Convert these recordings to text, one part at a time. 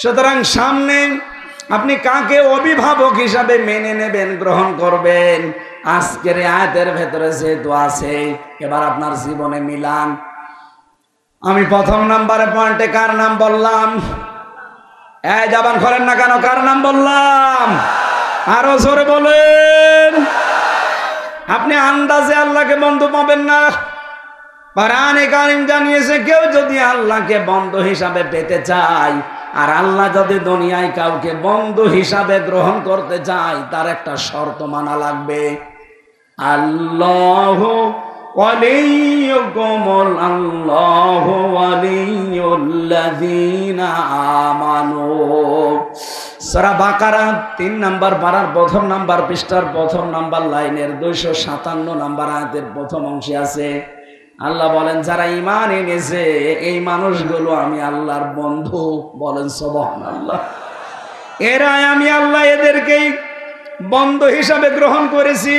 সুতরাং সামনে আপনি কাকে অভিভাবক হিসাবে মেনে নেবেন, গ্রহণ করবেন, আজকের আয়াতের ভেতরে যেহেতু আছে, এবার আপনার জীবনে মিলান। আমি প্রথম নাম্বারে পয়েন্টে কার নাম বললাম? এই জবান করেন না কেন? কার নাম বললাম? আরো জোরে বলেন। আপনি আন্দাজে আল্লাহকে বন্ধু পাবেন না। কোরআনে কারীম জানিয়েছে, কেউ যদি আল্লাহকে বন্ধু হিসাবে পেতে চায়, আর আল্লাহ যদি দুনিয়ায় কাউকে বন্ধু হিসাবে গ্রহণ করতে চায়, তার একটা শর্ত মানা লাগবে। আল্লাহু ওয়ালিয়ুকুমুল আল্লাহু ওয়ালিয়ুল্লাযীনা আমানু। সূরা বাকারা 3 নাম্বার পারার প্রথম নাম্বার পৃষ্ঠার প্রথম নাম্বার লাইনের 257 নাম্বার আয়াতের প্রথম অংশে আছে, আল্লাহ বলেন, যারা ঈমান এনেছে এই মানুষগুলো আমি আল্লাহর বন্ধু। বলেন সুবহানাল্লাহ। এরাই আমি আল্লাহ এদেরকেই বন্ধু হিসাবে গ্রহণ করেছি।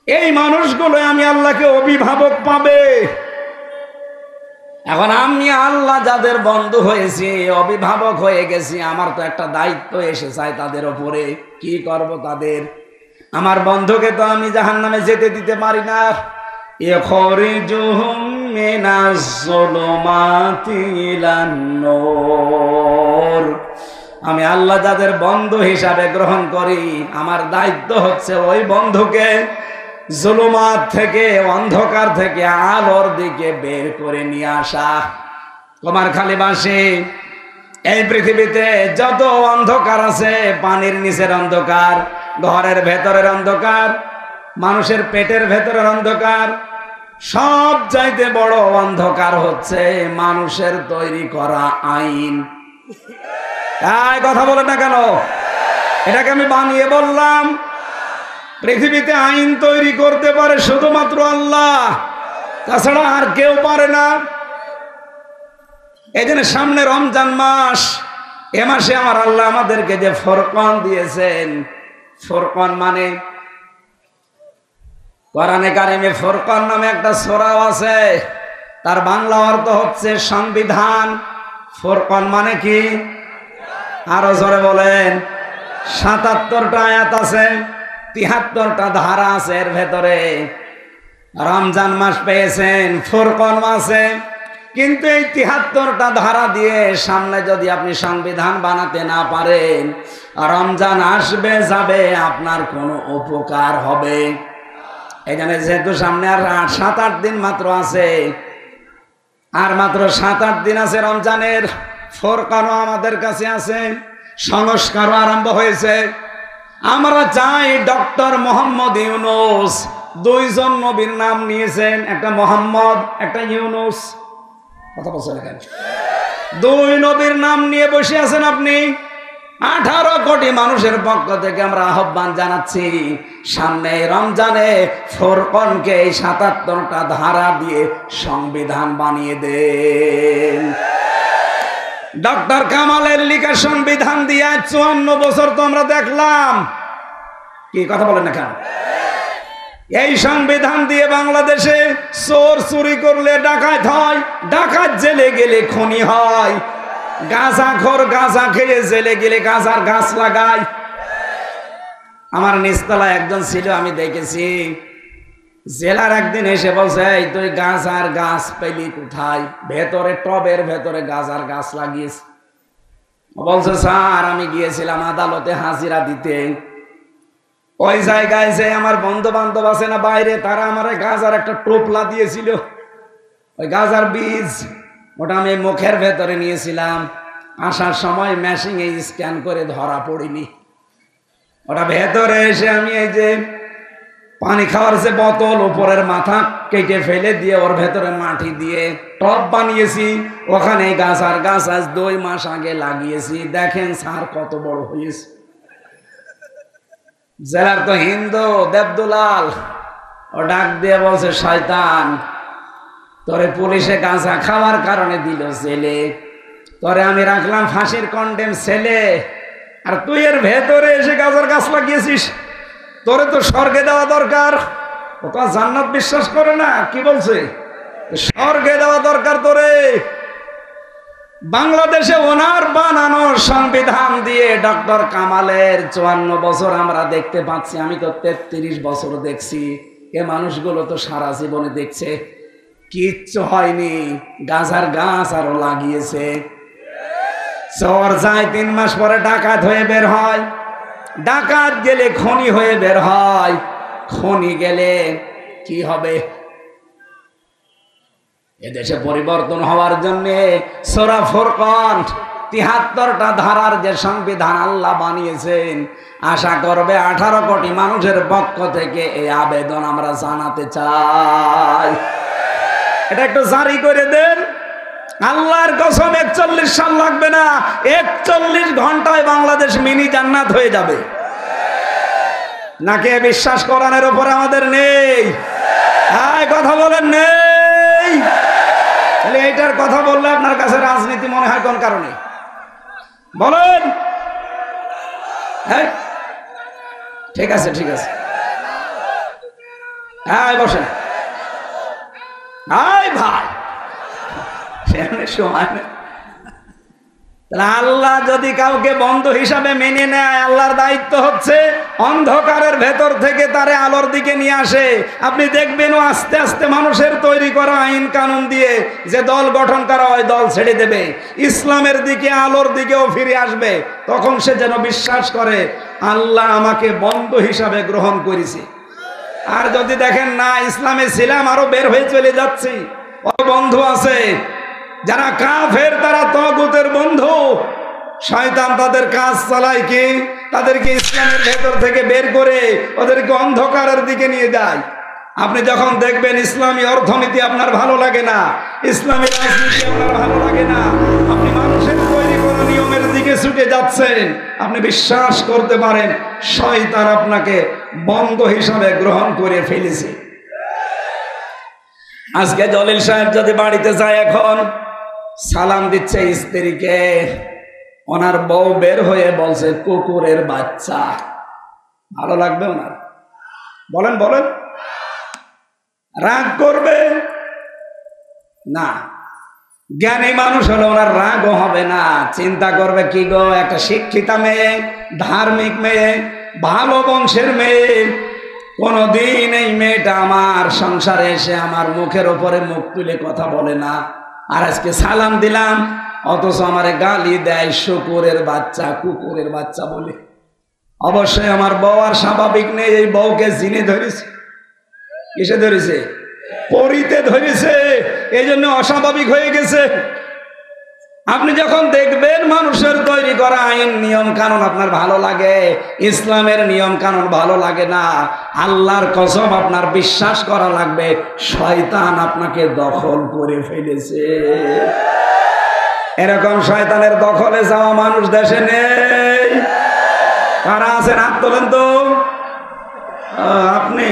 এই মানুষগুলো আমি আল্লাহকে অভিভাবক পাবে। এখন আমি আল্লাহ যাদের বন্ধু হয়েছি, অভিভাবক হয়ে গেছি, আমার তো একটা দায়িত্ব এসে যায় তাদের ওপরে। কি করব তাদের? আমার বন্ধুকে তো আমি জাহান্নামে যেতে দিতে পারি না। ইখরিজুহুম মিনাজ যুলুমাতি ইলান নূর। আমি আল্লাহ যাদের বন্ধু হিসাবে গ্রহণ করি, আমার দায়িত্ব হচ্ছে ওই বন্ধুকে জুলুমাত থেকে, অন্ধকার থেকে আলোর দিকে বের করে নিয়ে আসা। তোমার খালি বাসে এই পৃথিবীতে যত অন্ধকার আছে, পানির নিচের অন্ধকার, ঘরের ভেতরের অন্ধকার, মানুষের পেটের ভেতরের অন্ধকার, সব চাইতে বড় অন্ধকার হচ্ছে মানুষের তৈরি করা আইন। এই কথা বলে না কেন? এটাকে আমি বানিয়ে বললাম। পৃথিবীতে আইন তৈরি করতে পারে শুধুমাত্র আল্লাহ, তাছাড়া আর কেউ পারে না। এই জন্য সামনে রমজান মাস, এ মাসে আমার আল্লাহ আমাদেরকে যে ফুরকান দিয়েছেন, ফুরকান মানে কোরআনে কারিমে ফুরকান নামে একটা সূরা আছে, তার বাংলা অর্থ হচ্ছে সংবিধান। ফুরকান মানে কি? আরো জোরে বলেন। 77টা আয়াত আছে, 73টা ধারা আছে এর ভেতরে। রমজান মাস পেয়েছেন, ফুরকান মাসে, কিন্তু এই 73টা ধারা দিয়ে সামনে যদি আপনি সংবিধান বানাতে না পারেন, রমজান আসবে যাবে, আপনার কোনো উপকার হবে? এখানে যেহেতু সামনে আর 7-8 দিন মাত্র আছে, আর মাত্র 7-8 দিন আছে রমজানের, ফুরকানও আমাদের কাছে আছে, সংস্কারও আরম্ভ হয়েছে। আমরা চাই ডক্টর মোহাম্মদ ইউনূস, 2 জন নবীর নাম নিয়েছেন, একটা মোহাম্মদ, একটা ইউনূস। কথা বলছেন কেন? 2 নবীর নাম নিয়ে বসে আছেন আপনি। 18 কোটি মানুষের পক্ষ থেকে আমরা আহ্বান জানাচ্ছি, সামনে রমজানে ফুরকানকে 77টা ধারা দিয়ে সংবিধান বানিয়ে দেন। ডক্টর কামালের লেখা সংবিধান দিয়ে 54 বছর তো আমরা দেখলাম। কি কথা বলেন না কেন? এই সংবিধান দিয়ে বাংলাদেশে চোর চুরি করলে ডাকাত হয়, ডাকাত জেলে গেলে খুনি হয়, গাঁজাখোর গাঁজা খেয়ে জেলে গেলে গাঁজার গাছ লাগায়। আমার নিচতলা একজন ছিল, আমি দেখেছি, জেলার একদিন এসে বলছে, এই তুই গাঁজার গাছ পেলি কোথায়? ভেতরে টবের ভেতরে গাঁজার গাছ লাগিয়েছে। বলছে, স্যার আমি গিয়েছিলাম আদালতে হাজিরা দিতে, ওই জায়গায় যে আমার বন্ধু বান্ধব আছে না বাইরে, তারা আমার গাঁজার একটা টোপলা দিয়েছিল, ওই গাঁজার বীজ, ওটা আমি মুখের ভেতরে নিয়েছিলাম, আসার সময় মেশিনে স্ক্যান করে ধরা পড়িনি। ওটা ভেতরে এসে আমি এই যে পানি খাওয়ার যে বোতল, উপরের মাথা কেটে ফেলে দিয়ে ওর ভেতরে মাটি দিয়ে টব বানিয়েছি, ওখানে গাছার গাছ আজ 2 মাস আগে লাগিয়েছি। দেখেন স্যার কত বড় হয়েছে। জেলার তো হিন্দু দেবদুলাল, ও ডাক দিয়ে বলছে, শয়তান, তোরে পুলিশে গাঁজা খাওয়ার কারণে দিল জেলে, তোরে আমি রাখলাম ফাঁসির কন্ডেম ছেলে, আর তুই এর ভেতরে এসে গাঁজার গাছ লাগিয়েছিস। তোরে তো স্বর্গে দেওয়া দরকার। ও তো জান্নাত বিশ্বাস করে না, কি বলছে? স্বর্গে দেওয়া দরকার তোরে। বাংলাদেশে ওনার বানানো সংবিধান দিয়ে ডক্টর কামালের 54 বছর আমরা দেখতে পাচ্ছি। আমি তো 33 বছর দেখছি। এ মানুষগুলো তো সারা জীবনে দেখছে, কিচ্ছু হয়নি। গাজার গাছ আরো লাগিয়েছে। চোর যায় 3 মাস পরে ডাকাত হয়ে বের হয়, ডাকাত গেলে খনি হয়ে বের হয়, খনি গেলে কি হবে? এদেশে পরিবর্তন হওয়ার জন্য সূরা ফুরকান ৭৩টা ধারার যে সংবিধান আল্লাহ বানিয়েছেন, আশা করবে 18 কোটি মানুষের পক্ষ থেকে এই আবেদন আমরা জানাতে চাই, এটা একটু জারি করে দেন। আল্লাহর কসম 41 সাল লাগবে না, 41 ঘন্টায় বাংলাদেশ মিনি জান্নাত হয়ে যাবে। নাকি বিশ্বাস কোরআনের উপরে আমাদের নেই? হ্যাঁ, কথা বলেন নেই? তাহলে এইটার কথা বললে আপনার কাছে রাজনীতি মনে হয় কোন কারণে বলেন? হ্যাঁ, ঠিক আছে, ঠিক আছে, হ্যাঁ বসেন। ভাই ভাই সময় নেই। আল্লাহ যদি কাউকে বন্ধু হিসাবে মেনে নেয়, আল্লাহর দায়িত্ব হচ্ছে অন্ধকারের ভেতর থেকে তারে আলোর দিকে নিয়ে আসে। আপনি দেখবেন ও আস্তে আস্তে মানুষের তৈরি করা আইন কানুন দিয়ে যে দল গঠন করা হয়, দল ছেড়ে দেবে, ইসলামের দিকে আলোর দিকেও ফিরে আসবে। তখন সে যেন বিশ্বাস করে আল্লাহ আমাকে বন্ধু হিসাবে গ্রহণ করেছে। আর যদি দেখেন না ইসলামে ছিলাম, আরো বের হয়ে চলে যাচ্ছি, বন্ধু আছে যারা কাফের, তারা তাগুতের বন্ধু। শয়তান তাদের কাজ চালায় কি? তাদেরকে ইসলামের ভেতর থেকে বের করে ওদেরকে অন্ধকারের দিকে নিয়ে যায়। আপনি যখন দেখবেন ইসলামী অর্থনীতি আপনার ভালো লাগে না, ইসলামী রাজনীতি আপনার ভালো লাগে না, আপনি মানুষের তৈরি করা নিয়মের দিকে ছুটে যাচ্ছেন, আপনি বিশ্বাস করতে পারেন শয়তান আপনাকে বন্ধু হিসাবে গ্রহণ করে ফেলেছে। আজকে জলিল সাহেব যদি বাড়িতে যায়, এখন সালাম দিচ্ছে স্ত্রীকে, ওনার বউ বের হয়ে বলছে কুকুরের বাচ্চা, ভালো লাগবে ওনার? বলেন বলেন, রাগ করবে না? জ্ঞানী মানুষ হলে ওনার রাগও হবে না, চিন্তা করবে কি গো, একটা শিক্ষিতা মেয়ে, ধার্মিক মেয়ে, ভালো বংশের মেয়ে, কোনদিন এই মেয়েটা আমার সংসারে এসে আমার মুখের উপরে মুখ তুলে কথা বলে না, আর আজকে সালাম দিলাম অথচ আমারে গালি দেয়, শুকুরের বাচ্চা, কুকুরের বাচ্চা বলে। অবশ্যই আমার বউ আর স্বাভাবিক নেই, এই বউকে জিনে ধরেছে। কিসে ধরেছে? পরিতে ধরেছে, এই জন্য অস্বাভাবিক হয়ে গেছে। আপনি যখন দেখবেন মানুষের তৈরি করা আইন নিয়ম কানুন আপনার ভালো লাগে, ইসলামের নিয়ম কানুন ভালো লাগে না, আল্লাহর কসম আপনার বিশ্বাস করা লাগবে শয়তান আপনাকে দখল করে ফেলেছে। এরকম শয়তানের দখলে যাওয়া মানুষ দেশে নেই। কারা আছেন হাত তোলেন তো। আপনি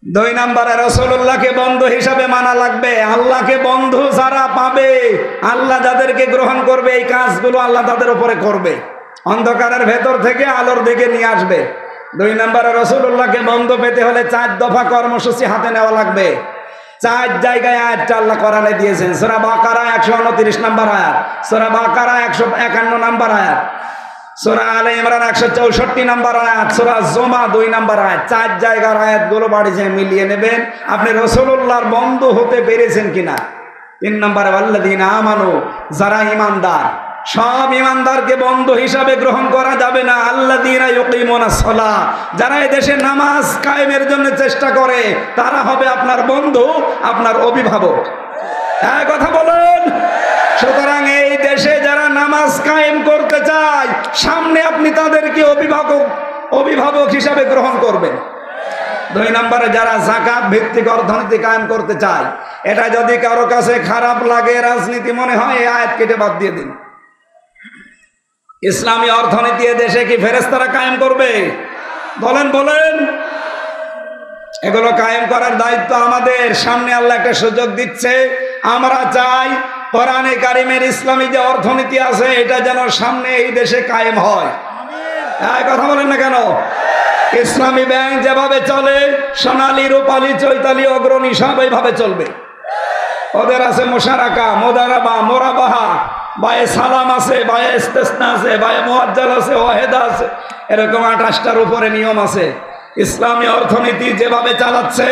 2 নম্বরে রাসূলুল্লাহকে বন্ধু হিসাবে মানা লাগবে। আল্লাহকে বন্ধু যারা পাবে, আল্লাহ যাদেরকে গ্রহণ করবে, এই কাজগুলো আল্লাহ তাদের উপরে করবে, অন্ধকারের ভেতর থেকে আলোর দিকে নিয়ে আসবে। 2 নম্বরে রাসূলুল্লাহকে বন্ধু পেতে হলে 4 দফা কর্মসূচি হাতে নেওয়া লাগবে। 4 জায়গায় আয়াতটা আল্লাহ কোরআনে দিয়েছেন। সূরা বাকারা 129 নম্বর আয়াত, সূরা বাকারা 151 নম্বর আয়াত, সূরা আলে ইমরান 164 নম্বর আয়াত, সূরা জুমা 2 নম্বর আয়াত। 4 জায়গার আয়াতগুলো বাড়ি যেয়ে মিলিয়ে নেবেন আপনি রাসূলুল্লাহর বন্ধু হতে পেরেছেন কিনা। 3 নম্বরে আল্লাযীনা আমানু, যারা ঈমানদার, সব ঈমানদারকে বন্ধু হিসাবে গ্রহণ করা যাবে না। আল্লাযীনা ইউকিমুনাস সালাহ, যারা এই দেশে নামাজ কায়েমের জন্য চেষ্টা করে, তারা হবে আপনার বন্ধু, আপনার অভিভাবক। হ্যাঁ, কথা বলেন। সুতরাং এই দেশে যারা নামাজ কায়েম করতে চায়, সামনে আপনি তাদেরকে অভিভাবক হিসাবে গ্রহণ করবেন। 2 নম্বরে যারা যাকাত ভিত্তিক অর্থনীতি কায়েম করতে চায়, এটা যদি কারো কাছে খারাপ লাগে, রাজনীতি মনে হয়, এই আয়াত কেটে বাদ দিয়ে দিন। ইসলামী অর্থনীতি দেশে কি ফেরেশতারা কায়েম করবে? বলেন বলেন। এগুলো কায়েম করার দায়িত্ব আমাদের। সামনে আল্লাহ একটা সুযোগ দিচ্ছে, আমরা চাই কোরআনে কারিমের ইসলামী যে অর্থনীতি আছে, এটা যেন সামনে এই দেশে কায়েম হয়। কথা বলেন না কেন? ইসলামী ব্যাংক যেভাবে চলে, সোনালী, রূপালী, চৈতালি, অগ্রণী সব এইভাবে চলবে। ওদের আছে মুশারাকা, মুদারাবা, মুরাবাহা, বায়ে সালাম আছে, বায়ে ইস্তেসনা আছে, বায়ে মুআজ্জাল আছে, ওয়াহেদা আছে, এরকম 28টার উপরে নিয়ম আছে। ইসলামী অর্থনীতি যেভাবে চালাচ্ছে,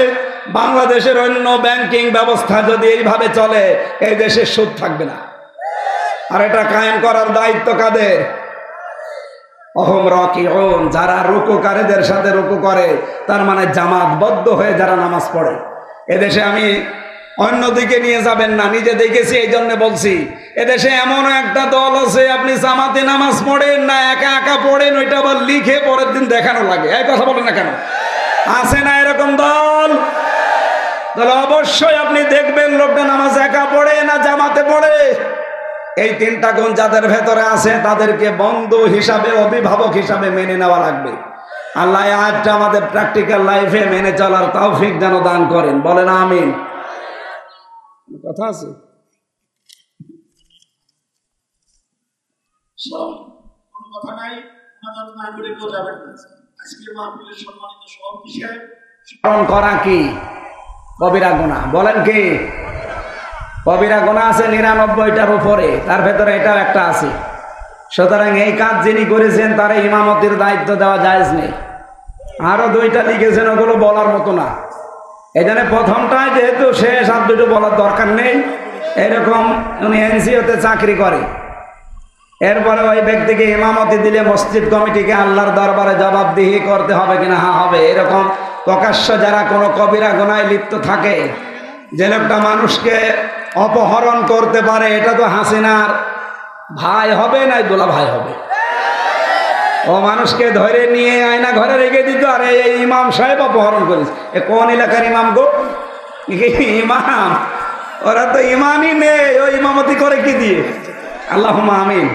বাংলাদেশের অন্য ব্যাংকিং ব্যবস্থা যদি এইভাবে চলে, এই দেশে সুদ থাকবে না। আর এটা কায়েম করার দায়িত্ব কাদের? অহম রাকিউন, যারা রুকুকারীদের সাথে রুকু করে, তার মানে জামাতবদ্ধ হয়ে যারা নামাজ পড়ে। এদেশে আমি অন্যদিকে নিয়ে যাবেন না, নিজে দেখেছি, এই জন্য বলছি। এদেশে এমন একটা দল আছে, আপনি জামাতে নামাজ পড়েন না, একা একা পড়েন, ওইটা আবার লিখে পরের দিন দেখানো লাগে। এই কথা বলেন না কেন? আছে না এরকম দল? তাহলে অবশ্যই আপনি দেখবেন লোকটা নামাজ একা পড়ে না জামাতে পড়ে। এই তিনটা গুণ যাদের ভেতরে আছে, তাদেরকে বন্ধু হিসাবে, অভিভাবক হিসাবে মেনে নেওয়া লাগবে। আল্লাহ আজটা আমাদের প্র্যাকটিক্যাল লাইফে মেনে চলার তৌফিক যেন দান করেন। বলেন আমিন। কথা আছে? কোনো কথা নাই, না করে কেউ যাবেন না। আজকের মাহফিলের সম্মানিত সভাপতি সাহেব, স্মরণ করা কি কবিরা গুনাহ? বলেন কি? কবিরা গুনাহ আছে 99টার উপরে, তার ভেতরে এটাও একটা আছে। সুতরাং এই কাজ যিনি করেছেন, তার ইমামতির দায়িত্ব দেওয়া জায়েজ নেই। আরো 2টা লিখেছেন, ওগুলো বলার মতো না। এই জন্য প্রথমটাই যেহেতু শেষ, আর 2টো বলার দরকার নেই। এরকম উনি এনজিওতে চাকরি করে, এরপরে ওই ব্যক্তিকে ইমামতি দিলে মসজিদ কমিটিকে আল্লাহর দরবারে জবাবদিহি করতে হবে কিনা? হ্যাঁ হবে। এরকম প্রকাশ্য যারা কোনো কবিরা গুনায় লিপ্ত থাকে, যে লোকটা মানুষকে অপহরণ করতে পারে, এটা তো হাসিনার ভাই হবে না দোলা ভাই হবে। ও মানুষকে ধরে নিয়ে আয়না ঘরে রেখে দিত, আর এই ইমাম সাহেব অপহরণ করেছে। এ কোন এলাকার ইমাম গো? ইমাম? ওরা তো ইমামই নেই, ও ইমামতি করে কি দিয়ে? আল্লাহুম্মা আমিন।